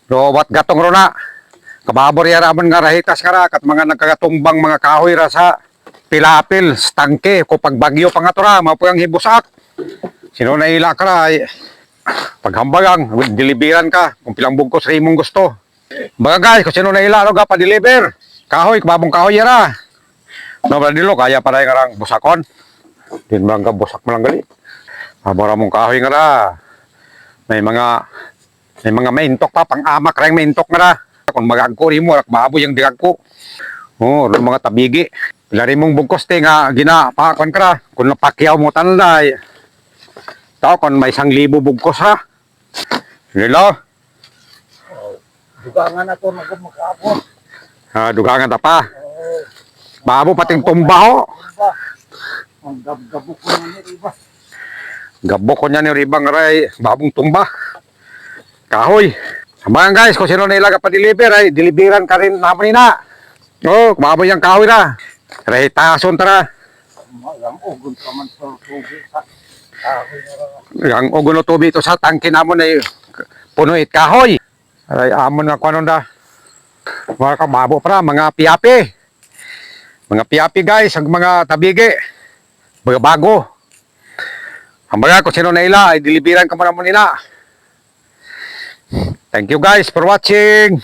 Robot gatong rona. Kababor yaraman nga rahitas kara kat mga nagkagatumbang mga kahoy ra sa pilapil, stangke, ko pagbagyo pa nga to ra, mapuyang hibusak. Sino na ila kara, paghambagang, deliveran ka, kung pilang bugkos sa imong gusto. Mga guys, kung sino na ila, ga pa-deliver. Kahoy, kababong kahoy yara. No, dilo, kaya para yung arang busakon. Din mga busak mo lang gali. Mabara mong kahoy nga ra. May mga maintok pa, pang-amak ra yung maintok nga ra. Kung magagkuri mo, baboy yung digag ko. Oh, mga tabigi. Pilari mong bugkos te nga ginapakon ka ra. Kung napakyaw mo tanlay. Tao kung may 1,000 bugkos ha. Nilo. Dugangan ako magkabot. Dugangan ta pa. Babo pating tumba ho. Ang gabgabo ko na ni Riba. Gabo ko niya ni Ribang Ray. Babong tumba. Kahoy. Mga guys, kung sino na ilaga pa-deliver ay deliveran ka rin naman na. Oh, kumaboy yung kahoy na. Ray, tason tara. Ang ugon pa man sa tubig sa kahoy na lang. Ang ugon o tubig ito sa tangke namon ay puno it kahoy. Ay, amon na kung da. Mga kababo para, mga piyapi. Mga piyapi guys, ang mga tabigi. Mga bago. Ang baga, kung sino na ila, ay deliveran ka mo naman nila. Thank you guys for watching.